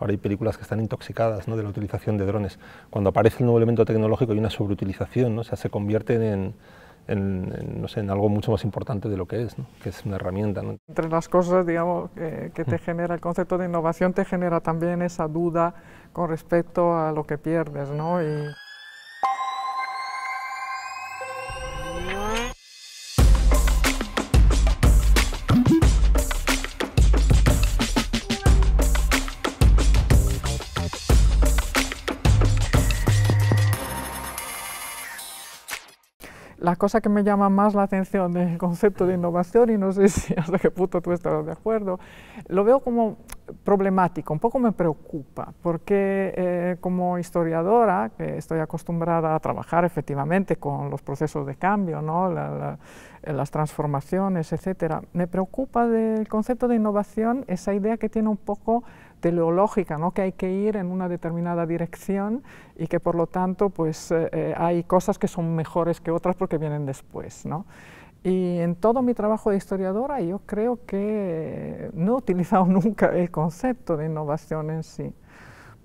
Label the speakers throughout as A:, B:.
A: Ahora hay películas que están intoxicadas, ¿no?, de la utilización de drones. Cuando aparece el nuevo elemento tecnológico hay una sobreutilización, ¿no? O sea, se convierten no sé, en algo mucho más importante de lo que es, ¿no?, que es una herramienta, ¿no?
B: Entre las cosas, digamos, que te genera el concepto de innovación, te genera también esa duda con respecto a lo que pierdes, ¿no? La cosa que me llama más la atención del concepto de innovación, y no sé si hasta qué punto tú estás de acuerdo, lo veo como problemático, un poco me preocupa, porque como historiadora, que estoy acostumbrada a trabajar efectivamente con los procesos de cambio, ¿no?, las transformaciones, etcétera, me preocupa del concepto de innovación esa idea que tiene un poco teleológica, ¿no?, que hay que ir en una determinada dirección y que por lo tanto pues, hay cosas que son mejores que otras porque vienen después, ¿no? Y en todo mi trabajo de historiadora yo creo que no he utilizado nunca el concepto de innovación en sí,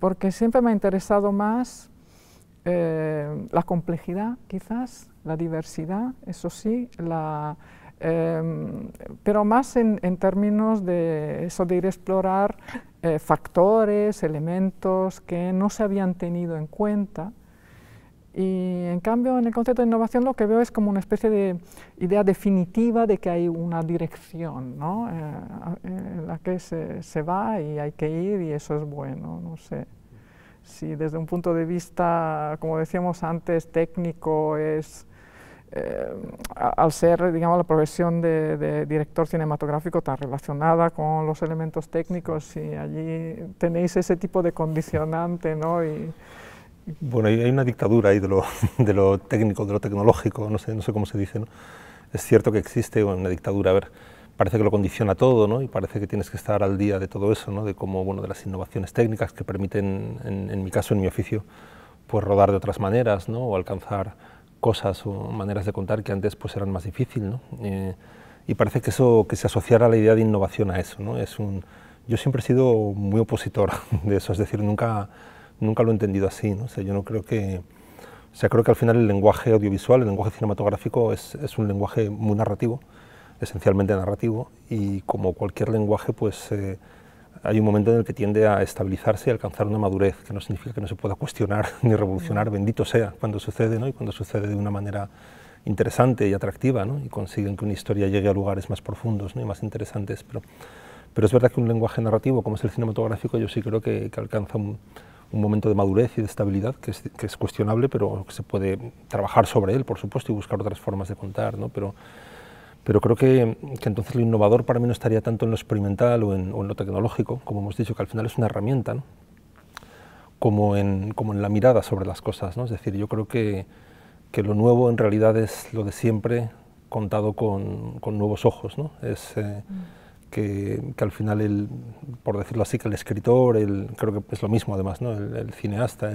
B: porque siempre me ha interesado más la complejidad quizás, la diversidad, eso sí, pero más en términos de eso de ir a explorar factores, elementos que no se habían tenido en cuenta. Y en cambio en el concepto de innovación lo que veo es como una especie de idea definitiva de que hay una dirección, ¿no?, en la que se va y hay que ir y eso es bueno, no sé. Si desde un punto de vista, como decíamos antes, técnico, es al ser, digamos, la profesión de director cinematográfico tan relacionada con los elementos técnicos, y allí tenéis ese tipo de condicionante, ¿no?
A: Bueno, hay una dictadura ahí de lo técnico, de lo tecnológico, no sé cómo se dice, ¿no? Es cierto que existe una dictadura, a ver, parece que lo condiciona todo, ¿no?, y parece que tienes que estar al día de todo eso, ¿no?, de cómo, bueno, de las innovaciones técnicas que permiten, en mi caso, en mi oficio, pues rodar de otras maneras, ¿no?, o alcanzar cosas o maneras de contar que antes pues eran más difíciles, ¿no? Y parece que eso, que se asociara la idea de innovación a eso, ¿no? Yo siempre he sido muy opositor de eso, es decir, nunca lo he entendido así, ¿no? O sea, yo no creo que... O sea, creo que al final el lenguaje audiovisual, el lenguaje cinematográfico es un lenguaje muy narrativo, esencialmente narrativo, y como cualquier lenguaje, pues hay un momento en el que tiende a estabilizarse y alcanzar una madurez, que no significa que no se pueda cuestionar ni revolucionar, bendito sea, cuando sucede, ¿no?, y cuando sucede de una manera interesante y atractiva, ¿no?, y consiguen que una historia llegue a lugares más profundos, ¿no?, y más interesantes, pero es verdad que un lenguaje narrativo como es el cinematográfico, yo sí creo que alcanza un momento de madurez y de estabilidad que es cuestionable, pero que se puede trabajar sobre él, por supuesto, y buscar otras formas de contar, ¿no? Pero creo que entonces lo innovador para mí no estaría tanto en lo experimental o en lo tecnológico, como hemos dicho, que al final es una herramienta, ¿no?, como en la mirada sobre las cosas, ¿no? Es decir, yo creo que lo nuevo en realidad es lo de siempre contado con nuevos ojos, ¿no? Que al final, por decirlo así, que el escritor, creo que es lo mismo además, ¿no?, el cineasta,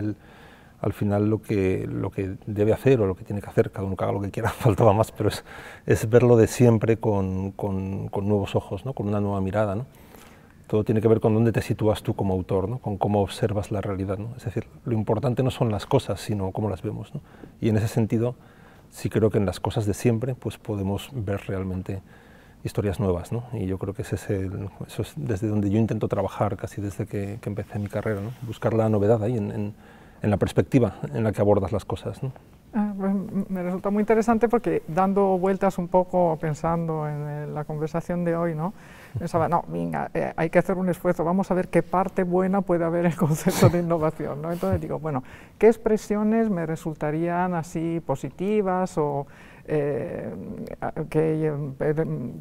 A: al final lo que debe hacer o lo que tiene que hacer, cada uno que haga lo que quiera, faltaba más, pero es verlo de siempre con nuevos ojos, ¿no?, con una nueva mirada, ¿no? Todo tiene que ver con dónde te sitúas tú como autor, ¿no?, con cómo observas la realidad, ¿no? Es decir, lo importante no son las cosas, sino cómo las vemos, ¿no? Y en ese sentido, sí creo que en las cosas de siempre pues podemos ver realmente historias nuevas, ¿no? Y yo creo que eso es desde donde yo intento trabajar casi desde que empecé mi carrera, ¿no? Buscar la novedad ahí en la perspectiva en la que abordas las cosas, ¿no?
B: Pues me resulta muy interesante porque dando vueltas un poco, pensando en la conversación de hoy, ¿no?, pensaba, no, venga, hay que hacer un esfuerzo, vamos a ver qué parte buena puede haber en el concepto de innovación, ¿no? Entonces digo, bueno, ¿qué expresiones me resultarían así positivas o que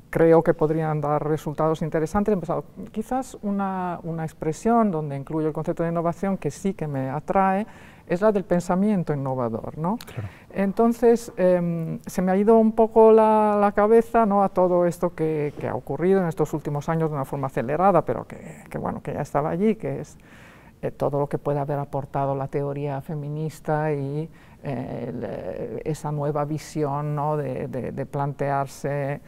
B: creo que podrían dar resultados interesantes? He empezado, quizás una expresión donde incluyo el concepto de innovación que sí que me atrae, es la del pensamiento innovador, ¿no?
A: Claro.
B: Entonces, se me ha ido un poco la cabeza, ¿no?, a todo esto que ha ocurrido en estos últimos años de una forma acelerada, pero que bueno, que ya estaba allí, que es todo lo que puede haber aportado la teoría feminista y esa nueva visión, ¿no?, de plantearse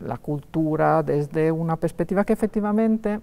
B: la cultura desde una perspectiva que efectivamente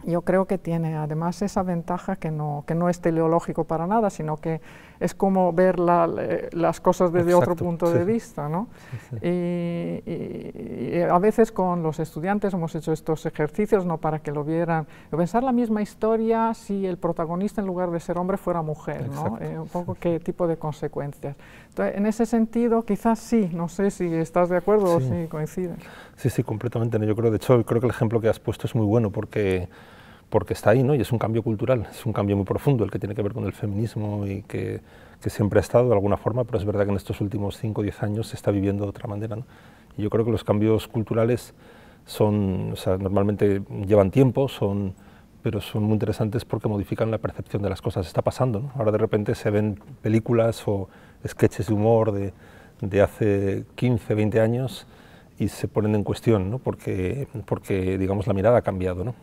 B: yo creo que tiene además esa ventaja que no es teleológico para nada, sino que es como ver las cosas desde otro punto de vista, ¿no?
A: Sí, sí.
B: Y a veces con los estudiantes hemos hecho estos ejercicios, ¿no?, para que lo vieran, pensar la misma historia si el protagonista en lugar de ser hombre fuera mujer, ¿no? Un poco qué tipo de consecuencias. Entonces, en ese sentido, quizás sí, no sé si estás de acuerdo o si coincides.
A: Sí, sí, completamente. Yo creo, de hecho, creo que el ejemplo que has puesto es muy bueno porque está ahí, ¿no? Y es un cambio cultural, es un cambio muy profundo el que tiene que ver con el feminismo y que siempre ha estado de alguna forma, pero es verdad que en estos últimos 5 o 10 años se está viviendo de otra manera, ¿no? Y yo creo que los cambios culturales son, o sea, normalmente llevan tiempo, pero son muy interesantes porque modifican la percepción de las cosas. Está pasando, ¿no? Ahora de repente se ven películas o sketches de humor de hace 15, 20 años y se ponen en cuestión, ¿no? porque digamos, la mirada ha cambiado, ¿no?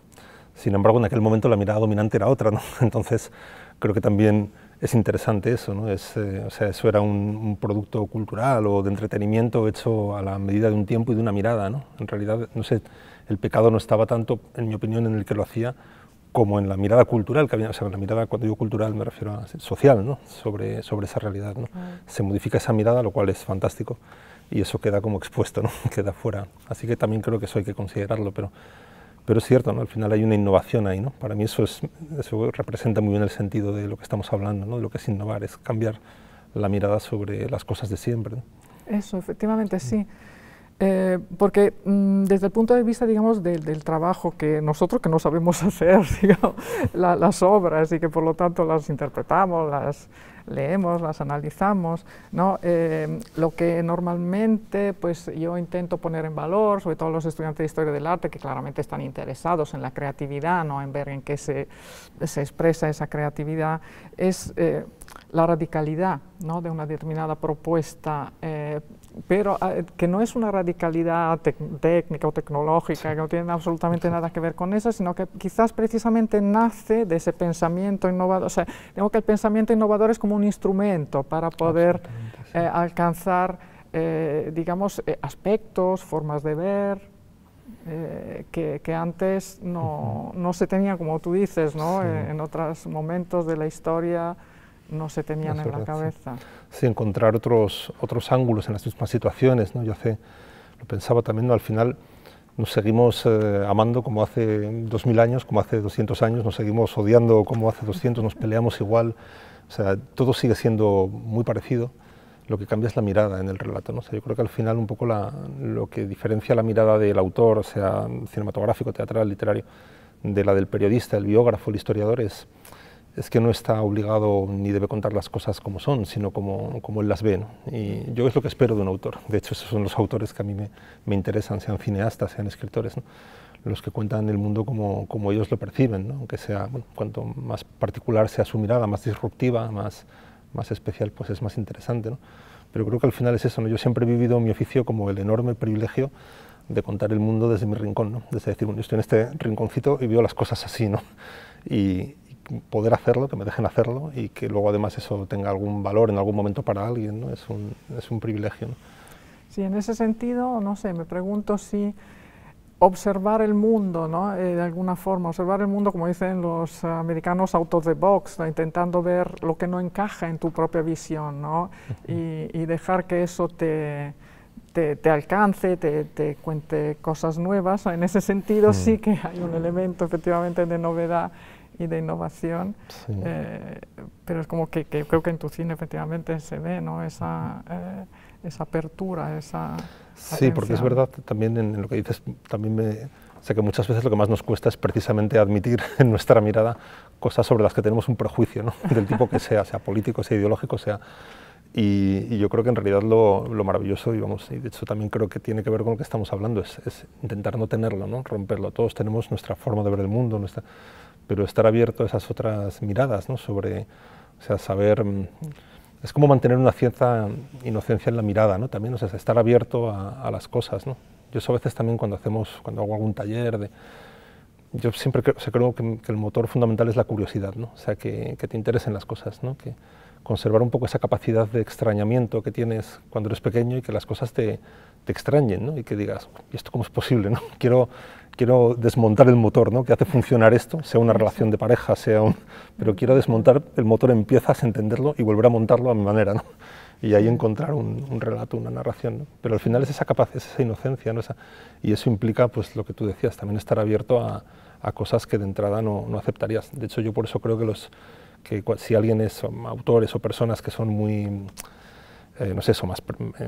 A: Sin embargo, en aquel momento la mirada dominante era otra, ¿no? Entonces, creo que también es interesante eso, ¿no? O sea, eso era un producto cultural o de entretenimiento hecho a la medida de un tiempo y de una mirada, ¿no? En realidad, no sé, el pecado no estaba tanto, en mi opinión, en el que lo hacía, como en la mirada cultural que había, o sea, la mirada, cuando digo cultural me refiero a social, ¿no? Sobre esa realidad, ¿no? Se modifica esa mirada, lo cual es fantástico, y eso queda como expuesto, ¿no? Queda fuera. Así que también creo que eso hay que considerarlo, pero es cierto, ¿no? Al final hay una innovación ahí, ¿no? Para mí eso representa muy bien el sentido de lo que estamos hablando, ¿no? De lo que es innovar, es cambiar la mirada sobre las cosas de siempre, ¿no?
B: Eso, efectivamente, sí. Porque desde el punto de vista, digamos, del trabajo que nosotros que no sabemos hacer, digamos, las obras y que por lo tanto las interpretamos, las leemos, las analizamos, ¿no? Lo que normalmente pues, yo intento poner en valor, sobre todo los estudiantes de Historia del Arte, que claramente están interesados en la creatividad, ¿no? En ver en qué se expresa esa creatividad, es la radicalidad, ¿no? De una determinada propuesta, pero que no es una radicalidad técnica o tecnológica, que no tiene absolutamente nada que ver con eso, sino que quizás precisamente nace de ese pensamiento innovador. O sea, digo que el pensamiento innovador es como un instrumento para poder alcanzar, digamos, aspectos, formas de ver, que antes no se tenían, como tú dices, ¿no? En otros momentos de la historia no se tenían en la cabeza.
A: Sí, encontrar otros ángulos en las mismas situaciones, ¿no? Yo lo pensaba también, ¿no? Al final nos seguimos amando como hace 2000 años, como hace 200 años, nos seguimos odiando como hace 200, nos peleamos igual, o sea, todo sigue siendo muy parecido, lo que cambia es la mirada en el relato, ¿no? O sea, yo creo que al final un poco lo que diferencia la mirada del autor, o sea, cinematográfico, teatral, literario, de la del periodista, el biógrafo, el historiador, es que no está obligado ni debe contar las cosas como son, sino como él las ve, ¿no? Y yo es lo que espero de un autor. De hecho, esos son los autores que a mí me interesan, sean cineastas, sean escritores, ¿no? Los que cuentan el mundo como ellos lo perciben, ¿no? Aunque sea, bueno, cuanto más particular sea su mirada, más disruptiva, más especial, pues es más interesante, ¿no? Pero creo que al final es eso, ¿no? Yo siempre he vivido mi oficio como el enorme privilegio de contar el mundo desde mi rincón, ¿no? Desde decir, bueno, yo estoy en este rinconcito y veo las cosas así, ¿no? Y poder hacerlo, que me dejen hacerlo y que luego además eso tenga algún valor en algún momento para alguien, ¿no? Es un privilegio, ¿no?
B: Sí, en ese sentido, no sé, me pregunto si observar el mundo, ¿no? De alguna forma, observar el mundo, como dicen los americanos, out of the box, ¿no? Intentando ver lo que no encaja en tu propia visión, ¿no? Y dejar que eso te alcance, te cuente cosas nuevas. En ese sentido sí que hay un elemento efectivamente de novedad y de innovación, sí. Pero es como que creo que en tu cine efectivamente se ve, ¿no? Esa apertura, esa
A: sí,
B: atención.
A: Porque es verdad, también en lo que dices, también sé que muchas veces lo que más nos cuesta es precisamente admitir en nuestra mirada cosas sobre las que tenemos un prejuicio, ¿no? Del tipo que sea político, sea ideológico, sea... Y yo creo que en realidad lo maravilloso, y de hecho también creo que tiene que ver con lo que estamos hablando, es intentar no tenerlo, ¿no? Romperlo. Todos tenemos nuestra forma de ver el mundo, pero estar abierto a esas otras miradas, ¿no? Sobre, o sea, saber, es como mantener una cierta inocencia en la mirada, ¿no? También, o sea, estar abierto a las cosas, ¿no? Yo eso a veces también cuando hago algún taller, yo siempre creo que el motor fundamental es la curiosidad, ¿no? O sea, que te interesen las cosas, ¿no? Que conservar un poco esa capacidad de extrañamiento que tienes cuando eres pequeño y que las cosas te extrañen, ¿no? Y que digas, ¿y esto cómo es posible, no? Quiero quiero desmontar el motor, ¿no?, que hace funcionar esto, sea una relación de pareja, sea un... Pero quiero desmontar el motor en piezas, entenderlo y volver a montarlo a mi manera, ¿no? Y ahí encontrar un relato, una narración, ¿no? Pero al final es esa capacidad, es esa inocencia, ¿no? Y eso implica, pues lo que tú decías, también estar abierto a cosas que de entrada no aceptarías. De hecho, yo por eso creo que si alguien es autores o personas que son muy... no sé, son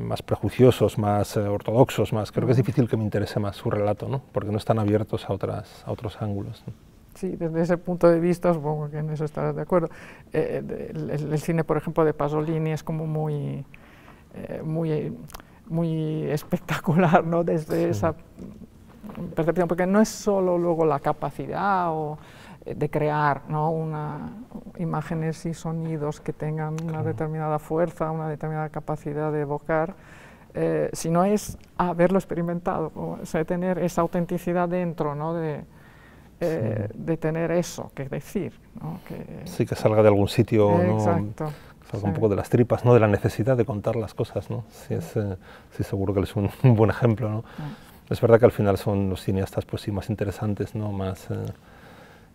A: más prejuiciosos, más ortodoxos, creo que es difícil que me interese más su relato, ¿no? Porque no están abiertos a otros ángulos, ¿no?
B: Sí, desde ese punto de vista supongo que en eso estarás de acuerdo. El cine, por ejemplo, de Pasolini es como muy espectacular, ¿no?, desde esa percepción, porque no es solo luego la capacidad de crear, ¿no?, imágenes y sonidos que tengan una determinada fuerza, una determinada capacidad de evocar, sino es haberlo experimentado, o sea, tener esa autenticidad dentro, ¿no?, de tener eso que decir, ¿no?
A: Sí, que salga de algún sitio,
B: exacto,
A: ¿no? Salga un poco de las tripas, ¿no?, de la necesidad de contar las cosas, ¿no? Sí, seguro que es un buen ejemplo, ¿no? Es verdad que al final son los cineastas, pues sí, más interesantes, ¿no?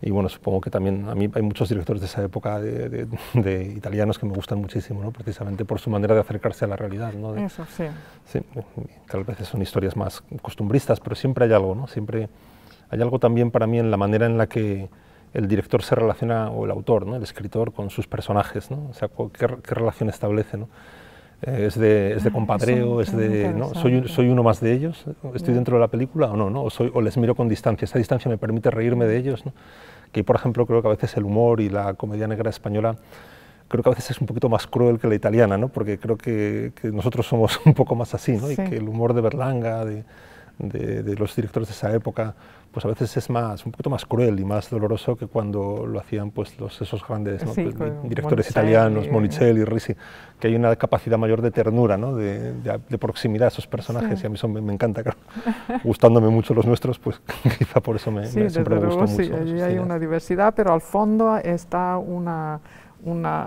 A: Y bueno, supongo que también a mí hay muchos directores de esa época de italianos que me gustan muchísimo, ¿no?, precisamente por su manera de acercarse a la realidad, ¿no?
B: Eso, sí.
A: Sí, tal vez son historias más costumbristas, pero siempre hay algo, ¿no? Siempre hay algo también para mí en la manera en la que el director se relaciona, o el autor, ¿no?, el escritor, con sus personajes, ¿no? O sea, qué relación establece, ¿no? Es de compadreo, ¿no?, soy uno más de ellos, estoy dentro de la película o no, o les miro con distancia, esa distancia me permite reírme de ellos, ¿no? Que por ejemplo creo que a veces el humor y la comedia negra española creo que a veces es un poquito más cruel que la italiana, ¿no?, porque creo que nosotros somos un poco más así, ¿no? Y que el humor de Berlanga, de los directores de esa época, pues a veces es un poquito más cruel y más doloroso que cuando lo hacían pues esos grandes, ¿no?, pues, directores italianos, Monicelli, Risi, que hay una capacidad mayor de ternura, ¿no?, de proximidad a esos personajes, y a mí eso me encanta, claro. Gustándome mucho los nuestros, pues quizá por eso siempre me gustó mucho.
B: Sí, allí hay una diversidad, pero al fondo está una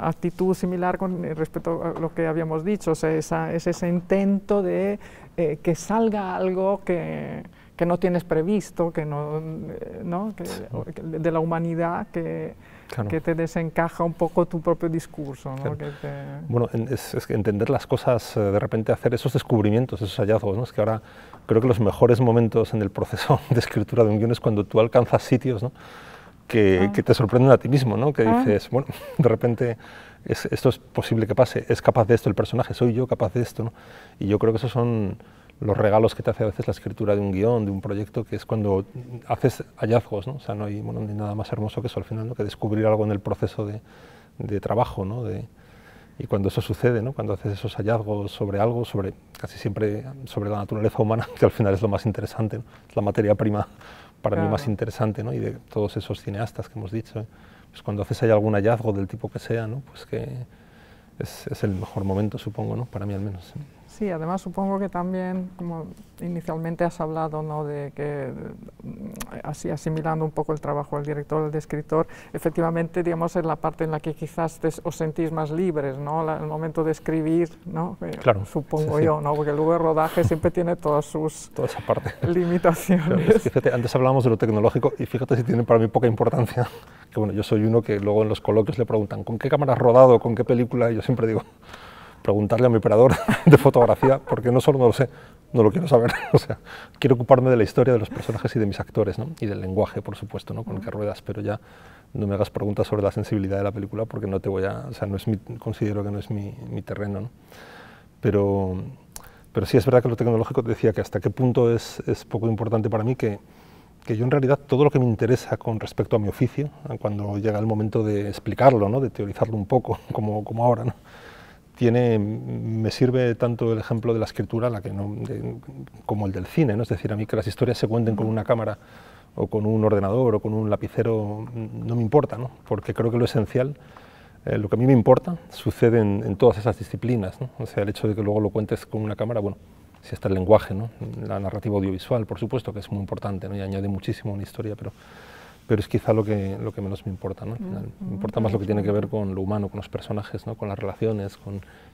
B: actitud similar con respecto a lo que habíamos dicho, o sea, es ese intento de que salga algo que no tienes previsto, de la humanidad, que te desencaja un poco tu propio discurso, ¿no?
A: Claro. Bueno, es que entender las cosas, de repente hacer esos descubrimientos, esos hallazgos, ¿no? Es que ahora creo que los mejores momentos en el proceso de escritura de un guion es cuando tú alcanzas sitios, ¿no?, que te sorprenden a ti mismo, ¿no?, que dices, bueno, de repente esto es posible que pase, es capaz de esto el personaje, soy yo capaz de esto, ¿no? Y yo creo que esos son los regalos que te hace a veces la escritura de un guión, de un proyecto, que es cuando haces hallazgos, ¿no? O sea, no hay nada más hermoso que eso al final, ¿no?, que descubrir algo en el proceso de trabajo, ¿no? Y cuando eso sucede, ¿no?, cuando haces esos hallazgos sobre algo, casi siempre sobre la naturaleza humana, que al final es lo más interesante, ¿no?, es la materia prima para mí más interesante, ¿no?, y de todos esos cineastas que hemos dicho, pues cuando haces ahí algún hallazgo del tipo que sea, ¿no?, pues que es el mejor momento, supongo, ¿no?, para mí al menos.
B: Sí, además supongo que también, como inicialmente has hablado, ¿no?, de que, así asimilando un poco el trabajo del director, del escritor, efectivamente, digamos, es la parte en la que quizás os sentís más libres, ¿no?, el momento de escribir, ¿no?,
A: claro,
B: supongo yo, ¿no?, porque luego el rodaje siempre tiene toda esa
A: parte.
B: Limitaciones.
A: Claro, es que, fíjate, antes hablábamos de lo tecnológico y fíjate si tiene para mí poca importancia, que bueno, yo soy uno que luego en los coloquios le preguntan ¿con qué cámara has rodado, con qué película? Y yo siempre digo, preguntarle a mi operador de fotografía, porque no solo no lo sé, no lo quiero saber, o sea, quiero ocuparme de la historia de los personajes y de mis actores, ¿no?, y del lenguaje, por supuesto, ¿no?, con el que ruedas, pero ya no me hagas preguntas sobre la sensibilidad de la película, porque no te voy a, o sea, considero que no es mi terreno, ¿no? Pero sí es verdad que lo tecnológico, te decía que hasta qué punto es poco importante para mí, que yo en realidad todo lo que me interesa con respecto a mi oficio, cuando llega el momento de explicarlo, ¿no?, de teorizarlo un poco, como ahora, ¿no?, me sirve tanto el ejemplo de la escritura como el del cine, ¿no? Es decir, a mí que las historias se cuenten con una cámara o con un ordenador o con un lapicero no me importa, ¿no?, porque creo que lo esencial, lo que a mí me importa, sucede en todas esas disciplinas, ¿no? O sea, el hecho de que luego lo cuentes con una cámara, bueno, si está el lenguaje, ¿no?, la narrativa audiovisual, por supuesto, que es muy importante, ¿no?, y añade muchísimo a una historia, pero es quizá lo que menos me importa, ¿no? Me importa más lo que tiene que ver con lo humano, con los personajes, ¿no?, con las relaciones,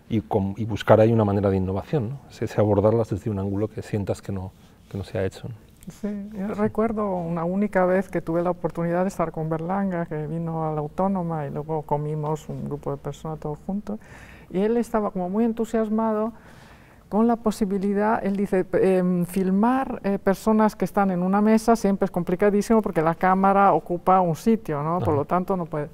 A: y buscar ahí una manera de innovación, ¿no? Ese abordarlas desde un ángulo que sientas que no se ha hecho, ¿no?
B: Sí, yo recuerdo una única vez que tuve la oportunidad de estar con Berlanga, que vino a la Autónoma y luego comimos un grupo de personas todos juntos, y él estaba como muy entusiasmado con la posibilidad, él dice, filmar personas que están en una mesa siempre es complicadísimo porque la cámara ocupa un sitio, ¿no? Por lo tanto no puede.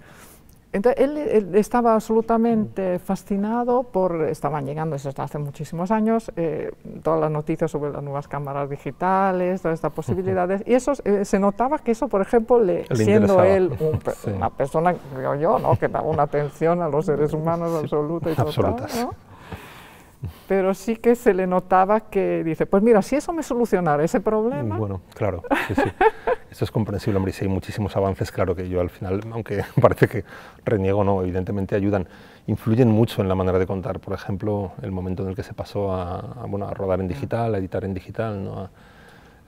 B: Entonces él estaba absolutamente fascinado estaban llegando desde hace muchísimos años, todas las noticias sobre las nuevas cámaras digitales, todas estas posibilidades, y eso se notaba que eso, por ejemplo, siendo él una persona, creo yo, ¿no? Que daba una atención a los seres humanos absoluta y total, ¿no? Pero sí que se le notaba que dice, pues mira, si eso me solucionara ese problema...
A: Bueno, claro, sí, sí. Eso es comprensible, hombre, y si hay muchísimos avances, claro que yo al final, aunque parece que reniego, no, evidentemente ayudan, influyen mucho en la manera de contar. Por ejemplo, el momento en el que se pasó a rodar en digital, a editar en digital, ¿no?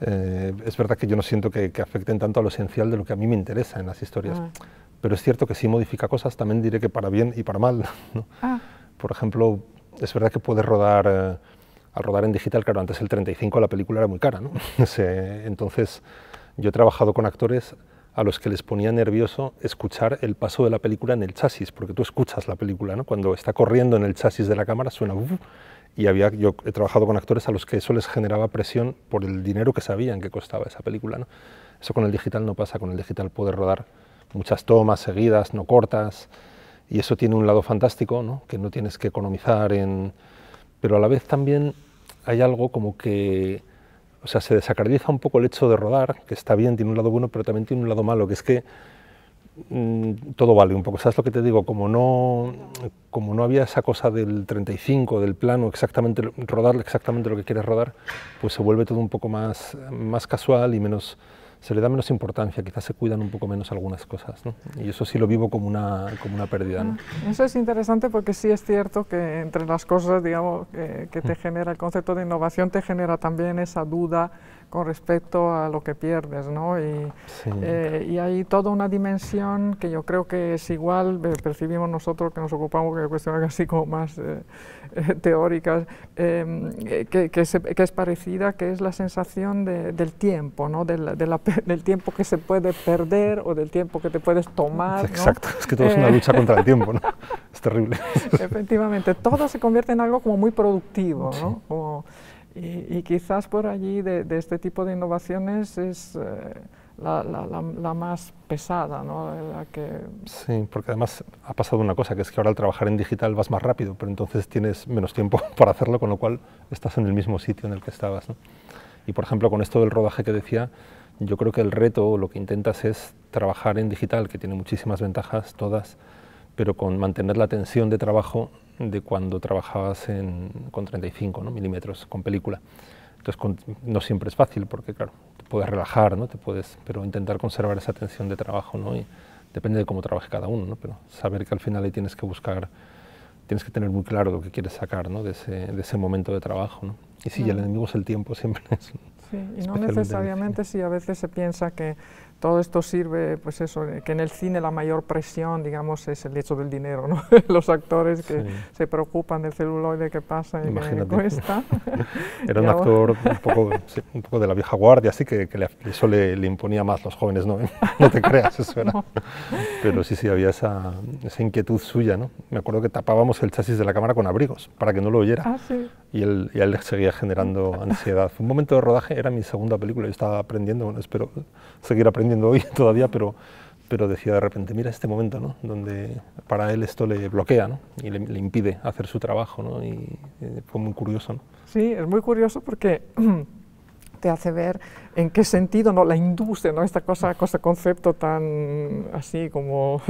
A: Es verdad que yo no siento que afecten tanto a lo esencial de lo que a mí me interesa en las historias, pero es cierto que sí modifica cosas, también diré que para bien y para mal, ¿no? Por ejemplo, es verdad que puedes rodar, al rodar en digital, claro, antes el 35 la película era muy cara, ¿no? Entonces, yo he trabajado con actores a los que les ponía nervioso escuchar el paso de la película en el chasis, porque tú escuchas la película, ¿no? Cuando está corriendo en el chasis de la cámara suena y yo he trabajado con actores a los que eso les generaba presión por el dinero que sabían que costaba esa película, ¿no? Eso con el digital no pasa, con el digital puedes rodar muchas tomas seguidas, no cortas, y eso tiene un lado fantástico, ¿no? Que no tienes que economizar pero a la vez también hay algo como que, o sea, se desacrediza un poco el hecho de rodar, que está bien, tiene un lado bueno, pero también tiene un lado malo, que es que todo vale un poco. ¿Sabes lo que te digo? Como no había esa cosa del 35, del plano, rodar exactamente lo que quieres rodar, pues se vuelve todo un poco más casual y se le da menos importancia, quizás se cuidan un poco menos algunas cosas, ¿no? Y eso sí lo vivo como una pérdida, ¿no?
B: Eso es interesante porque sí es cierto que entre las cosas, digamos, que te genera el concepto de innovación, te genera también esa duda con respecto a lo que pierdes, ¿no? Y hay toda una dimensión que yo creo que es igual, percibimos nosotros que nos ocupamos de cuestiones así como más teóricas, que es parecida, que es la sensación del tiempo, ¿no? Del tiempo que se puede perder o del tiempo que te puedes tomar, ¿no?
A: Exacto, es que todo es una lucha contra el tiempo, ¿no? Es terrible.
B: Efectivamente, todo se convierte en algo como muy productivo, ¿no?
A: Sí.
B: Y quizás por allí de este tipo de innovaciones es la más pesada, ¿no?
A: Sí, porque además ha pasado una cosa, que es que ahora al trabajar en digital vas más rápido, pero entonces tienes menos tiempo para hacerlo, con lo cual estás en el mismo sitio en el que estabas, ¿no? Y por ejemplo, con esto del rodaje que decía, yo creo que el reto, o lo que intentas es trabajar en digital, que tiene muchísimas ventajas, todas, pero con mantener la tensión de trabajo de cuando trabajabas con 35, ¿no? milímetros, con película. Entonces no siempre es fácil, porque claro, te puedes relajar, ¿no? Pero intentar conservar esa tensión de trabajo, ¿no? Y depende de cómo trabaje cada uno, ¿no? Pero saber que al final ahí tienes que tener muy claro lo que quieres sacar, ¿no? de ese momento de trabajo, ¿no? Y sí, el enemigo es el tiempo, siempre es.
B: Sí, y no necesariamente, sí, a veces se piensa que todo esto sirve, pues eso, que en el cine la mayor presión, digamos, es el hecho del dinero, ¿no? Los actores que se preocupan del celuloide que pasa y que cuesta.
A: Era un actor un poco de la vieja guardia, así que eso le imponía más los jóvenes, ¿no? No te creas, eso era. No. Pero sí, había esa inquietud suya, ¿no? Me acuerdo que tapábamos el chasis de la cámara con abrigos, para que no lo oyera.
B: Ah, sí.
A: Y él le seguía generando ansiedad. Fue un momento de rodaje, era mi segunda película, yo estaba aprendiendo, bueno, espero seguir aprendiendo hoy todavía, pero decía de repente, mira este momento, ¿no? Donde para él esto le bloquea, ¿no? Y le impide hacer su trabajo, ¿no? Y fue muy curioso, ¿no?
B: Sí, es muy curioso porque te hace ver en qué sentido, ¿no? La industria, ¿no? Este concepto tan así como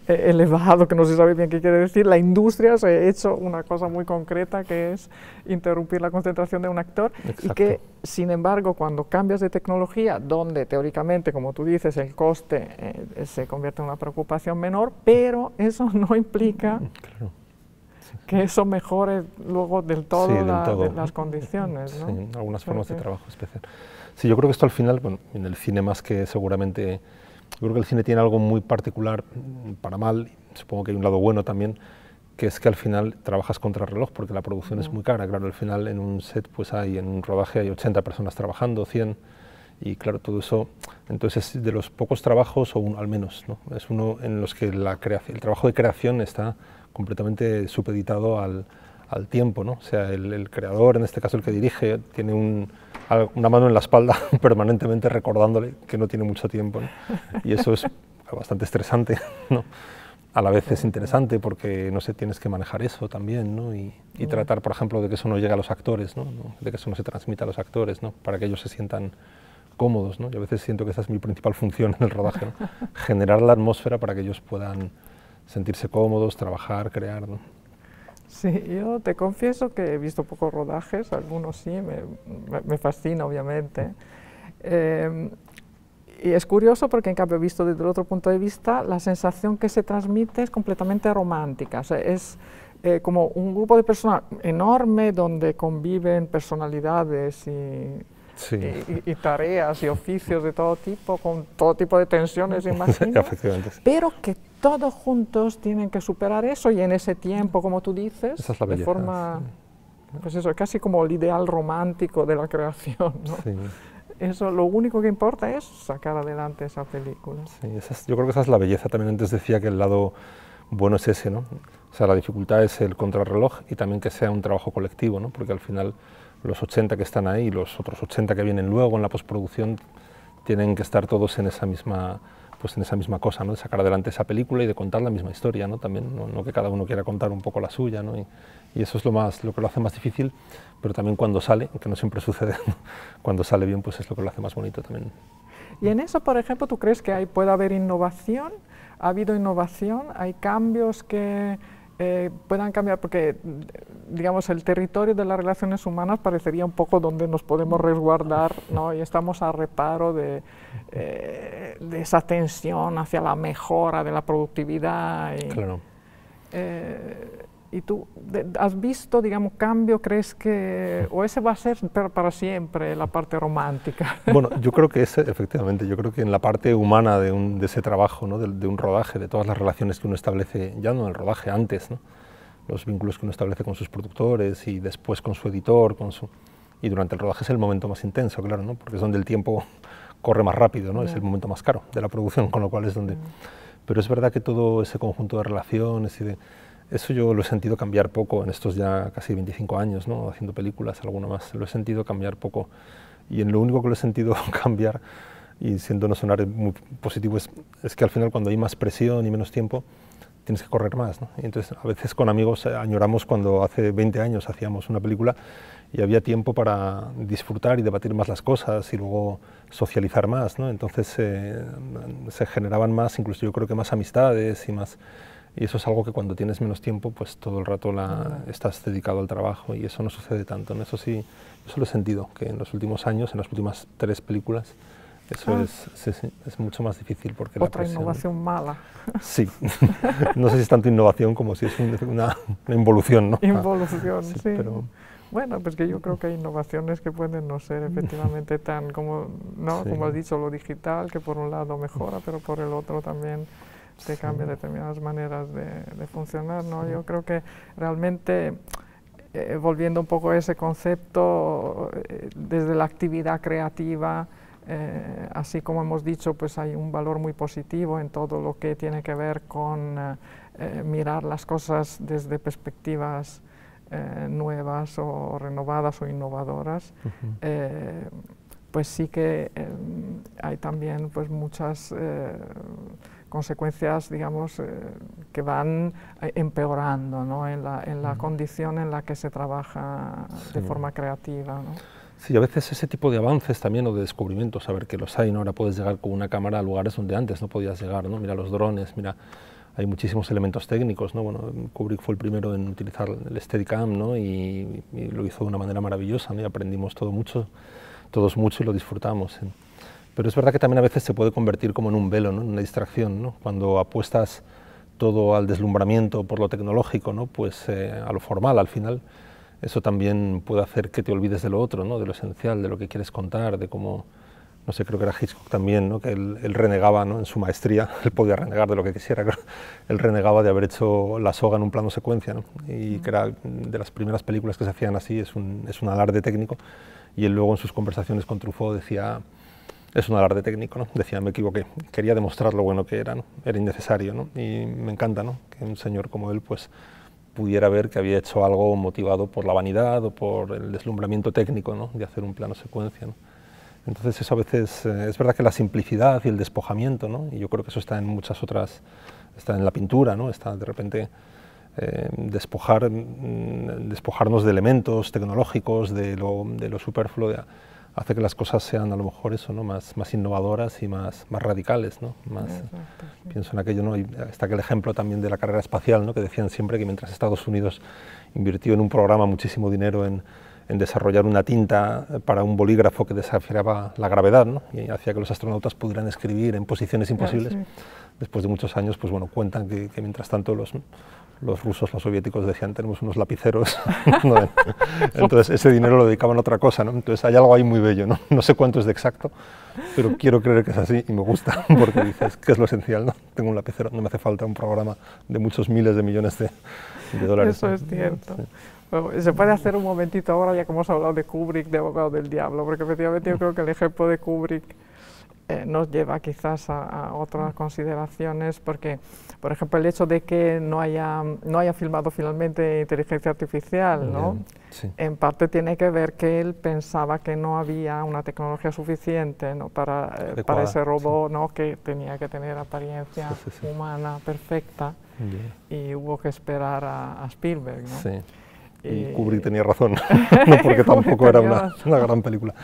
B: elevado, que no se sabe bien qué quiere decir, la industria se ha hecho una cosa muy concreta, que es interrumpir la concentración de un actor. Exacto. Y que, sin embargo, cuando cambias de tecnología, donde teóricamente, como tú dices, el coste se convierte en una preocupación menor, pero eso no implica que eso mejore luego del todo, las condiciones, ¿no?
A: Sí, algunas formas de trabajo especial. Sí, yo creo que esto al final, bueno, en el cine más que seguramente, yo creo que el cine tiene algo muy particular, para mal, supongo que hay un lado bueno también, que es que al final trabajas contra reloj, porque la producción es muy cara. Claro, al final en un set, pues en un rodaje hay 80 personas trabajando, 100, Y claro, todo eso, entonces es de los pocos trabajos, o al menos, ¿no? Es uno en los que el trabajo de creación está completamente supeditado al tiempo, ¿no? O sea, el creador, en este caso el que dirige, tiene una mano en la espalda permanentemente recordándole que no tiene mucho tiempo, ¿no? Y eso es bastante estresante, ¿no? A la vez es interesante porque, no sé, tienes que manejar eso también, ¿no? Y tratar, por ejemplo, de que eso no llegue a los actores, ¿no? De que eso no se transmita a los actores, ¿no? Para que ellos se sientan cómodos, ¿no? Yo a veces siento que esa es mi principal función en el rodaje, ¿no? Generar la atmósfera para que ellos puedan sentirse cómodos, trabajar, crear, ¿no?
B: Sí, yo te confieso que he visto pocos rodajes, algunos sí, me fascina obviamente. Y es curioso porque en cambio visto desde el otro punto de vista, la sensación que se transmite es completamente romántica, o sea, es como un grupo de personas enorme donde conviven personalidades
A: sí.
B: y tareas y oficios de todo tipo, con todo tipo de tensiones, imagino, pero que todos juntos tienen que superar eso y en ese tiempo, como tú dices,
A: esa es la belleza,
B: de forma, pues eso, casi como el ideal romántico de la creación, ¿no?
A: Sí.
B: Eso, lo único que importa es sacar adelante esa película.
A: Sí, yo creo que esa es la belleza. También antes decía que el lado bueno es ese, ¿no? O sea, la dificultad es el contrarreloj y también que sea un trabajo colectivo, ¿no? Porque al final los 80 que están ahí y los otros 80 que vienen luego en la postproducción tienen que estar todos en esa misma, pues en esa misma cosa, ¿no? De sacar adelante esa película y de contar la misma historia, ¿no? También, no que cada uno quiera contar un poco la suya, ¿no? Y eso es lo que lo hace más difícil, pero también cuando sale, que no siempre sucede, cuando sale bien, pues es lo que lo hace más bonito también.
B: Y en eso, por ejemplo, ¿tú crees que puede haber innovación? ¿Ha habido innovación? ¿Hay cambios que puedan cambiar? Porque, digamos, el territorio de las relaciones humanas parecería un poco donde nos podemos resguardar, ¿no? Y estamos a reparo de esa tensión hacia la mejora de la productividad.
A: Claro.
B: ¿Y tú has visto, digamos, cambio? ¿Crees que o ese va a ser para siempre la parte romántica?
A: Bueno, yo creo que efectivamente, yo creo que en la parte humana de ese trabajo, ¿no? de un rodaje, de todas las relaciones que uno establece, ya no en el rodaje, antes, ¿no? Los vínculos que uno establece con sus productores y después con su editor, y durante el rodaje es el momento más intenso, claro, ¿no? Porque es donde el tiempo corre más rápido, ¿no? Es el momento más caro de la producción, con lo cual es donde... Pero es verdad que todo ese conjunto de relaciones eso yo lo he sentido cambiar poco en estos ya casi 25 años, ¿no? Haciendo películas, alguna más, lo he sentido cambiar poco. Y en lo único que lo he sentido cambiar, y siento no sonar muy positivo, es que al final cuando hay más presión y menos tiempo, tienes que correr más, ¿no? Y entonces a veces con amigos añoramos cuando hace 20 años hacíamos una película y había tiempo para disfrutar y debatir más las cosas y luego socializar más, ¿no? Entonces se generaban más, incluso yo creo que más amistades y más... Y eso es algo que cuando tienes menos tiempo, pues todo el rato estás dedicado al trabajo y eso no sucede tanto, ¿no? Eso sí, eso lo he sentido, que en los últimos años, en las últimas 3 películas, eso es mucho más difícil porque
B: otra la innovación mala.
A: Sí, no sé si es tanto innovación como si es una involución, ¿no?
B: Involución, sí.
A: Pero...
B: Bueno, pues que yo creo que hay innovaciones que pueden no ser efectivamente tan como, ¿no?
A: Sí.
B: Como has dicho, lo digital, que por un lado mejora, pero por el otro también te cambia determinadas maneras de funcionar, ¿no? Yo creo que realmente, volviendo un poco a ese concepto, desde la actividad creativa, así como hemos dicho, pues hay un valor muy positivo en todo lo que tiene que ver con mirar las cosas desde perspectivas nuevas o renovadas o innovadoras. Pues sí que hay también pues muchas consecuencias, digamos, que van empeorando, ¿no? en la condición en la que se trabaja de forma creativa, ¿no?
A: Sí, a veces ese tipo de avances también o de descubrimientos, saber que los hay, ¿no? Ahora puedes llegar con una cámara a lugares donde antes no podías llegar, ¿no? Mira los drones, mira, hay muchísimos elementos técnicos, ¿no? Bueno, Kubrick fue el primero en utilizar el Steadicam, ¿no? y lo hizo de una manera maravillosa, ¿no? Y aprendimos todos mucho y lo disfrutamos. Pero es verdad que también a veces se puede convertir como en un velo, ¿no? En una distracción, ¿no? Cuando apuestas todo al deslumbramiento por lo tecnológico, ¿no? Pues a lo formal al final, eso también puede hacer que te olvides de lo otro, ¿no? De lo esencial, de lo que quieres contar, de cómo, no sé, creo que era Hitchcock también, ¿no? Que él renegaba, ¿no? En su maestría, él podía renegar de lo que quisiera, claro. Él renegaba de haber hecho La soga en un plano secuencia, ¿no? Y que era de las primeras películas que se hacían así, es un alarde técnico, y él luego en sus conversaciones con Truffaut decía es un alarde técnico, ¿no? Decía, me equivoqué, quería demostrar lo bueno que era, ¿no? Era innecesario, ¿no? Y me encanta, ¿no?, que un señor como él pues pudiera ver que había hecho algo motivado por la vanidad o por el deslumbramiento técnico, ¿no?, de hacer un plano secuencia, ¿no? Entonces eso a veces, es verdad que la simplicidad y el despojamiento, ¿no?, y yo creo que eso está en muchas otras, está en la pintura, ¿no?, está de repente despojarnos de elementos tecnológicos, de lo superfluo, hace que las cosas sean a lo mejor eso, ¿no?, más innovadoras y más radicales, ¿no?
B: Exacto, sí.
A: Pienso en aquello, ¿no? Y está aquel ejemplo también de la carrera espacial, ¿no?, que decían siempre que mientras Estados Unidos invirtió en un programa muchísimo dinero en desarrollar una tinta para un bolígrafo que desafiaba la gravedad, ¿no?, y hacía que los astronautas pudieran escribir en posiciones imposibles,
B: Sí.
A: Después de muchos años, pues bueno, cuentan que mientras tanto los rusos, los soviéticos decían, tenemos unos lapiceros, ¿no? Entonces ese dinero lo dedicaban a otra cosa, ¿no? Entonces hay algo ahí muy bello, ¿no? No sé cuánto es de exacto, pero quiero creer que es así y me gusta, porque dices, ¿qué es lo esencial, no? Tengo un lapicero, no me hace falta un programa de muchos miles de millones de dólares.
B: Eso es cierto.
A: Sí.
B: Bueno, se puede hacer un momentito ahora, ya que hemos hablado de Kubrick, de Abogado del Diablo, porque efectivamente yo creo que el ejemplo de Kubrick nos lleva quizás a otras consideraciones, porque, por ejemplo, el hecho de que no haya filmado finalmente inteligencia artificial, ¿no?
A: Sí.
B: En parte tiene que ver que él pensaba que no había una tecnología suficiente, ¿no?, para ese robot, ¿no?, que tenía que tener apariencia humana perfecta, y hubo que esperar a Spielberg, ¿no?
A: Sí. Y Kubrick tenía razón, no porque tampoco era una gran película,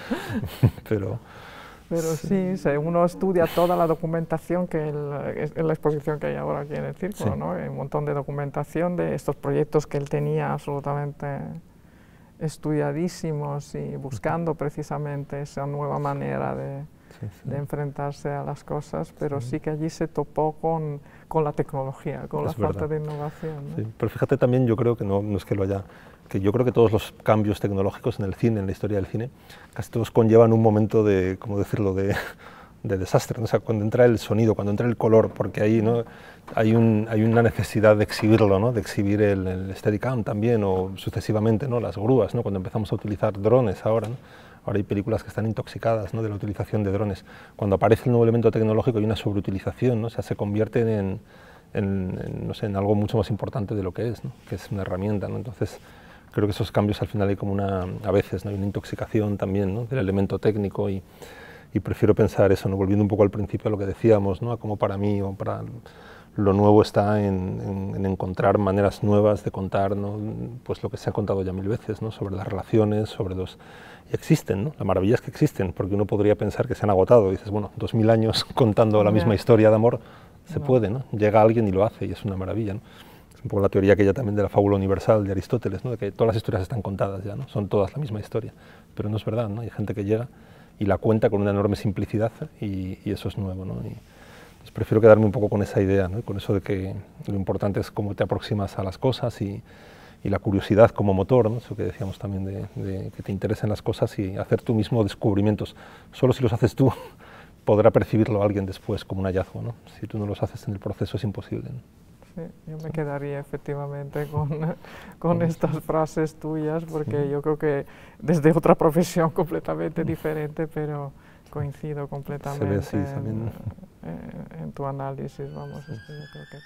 A: pero
B: sí, uno estudia toda la documentación que en la exposición que hay ahora aquí en el Círculo, ¿no? Hay un montón de documentación de estos proyectos que él tenía absolutamente estudiadísimos y buscando precisamente esa nueva manera de enfrentarse a las cosas, pero sí que allí se topó con la tecnología, con la falta de innovación, ¿no?
A: Sí, pero fíjate también, yo creo que no es que lo haya, que yo creo que todos los cambios tecnológicos en el cine, en la historia del cine, casi todos conllevan un momento de, ¿cómo decirlo?, de desastre, ¿no? O sea, cuando entra el sonido, cuando entra el color, porque ahí, ¿no?, hay una necesidad de exhibirlo, ¿no?, de exhibir el Steadicam también, o sucesivamente, ¿no?, las grúas, ¿no?, cuando empezamos a utilizar drones ahora, ¿no? Ahora hay películas que están intoxicadas, ¿no?, de la utilización de drones. Cuando aparece el nuevo elemento tecnológico hay una sobreutilización, ¿no? O sea, se convierten no sé, en algo mucho más importante de lo que es, ¿no?, que es una herramienta, ¿no? Entonces, creo que esos cambios al final hay como a veces, ¿no?, hay una intoxicación también, ¿no?, del elemento técnico y prefiero pensar eso, ¿no?, volviendo un poco al principio a lo que decíamos, ¿no?, a cómo para mí o para lo nuevo está en encontrar maneras nuevas de contar, ¿no?, pues lo que se ha contado ya mil veces, ¿no?, sobre las relaciones, sobre los... Y existen, ¿no? La maravilla es que existen, porque uno podría pensar que se han agotado. Y dices, bueno, 2000 años contando la misma historia de amor, se puede, ¿no? Llega alguien y lo hace y es una maravilla, ¿no? Es un poco la teoría aquella también de la fábula universal de Aristóteles, ¿no?, de que todas las historias están contadas ya, ¿no? Son todas la misma historia, pero no es verdad, ¿no? Hay gente que llega y la cuenta con una enorme simplicidad y eso es nuevo, ¿no? Y pues prefiero quedarme un poco con esa idea, ¿no?, con eso de que lo importante es cómo te aproximas a las cosas y la curiosidad como motor, ¿no?, eso que decíamos también de que te interesen las cosas y hacer tú mismo descubrimientos. Solo si los haces tú podrá percibirlo alguien después como un hallazgo, ¿no? Si tú no los haces en el proceso es imposible, ¿no?
B: Sí, yo me quedaría efectivamente con estas frases tuyas, porque yo creo que desde otra profesión completamente diferente, pero coincido completamente
A: Se ve así,
B: en tu análisis, vamos, yo creo que...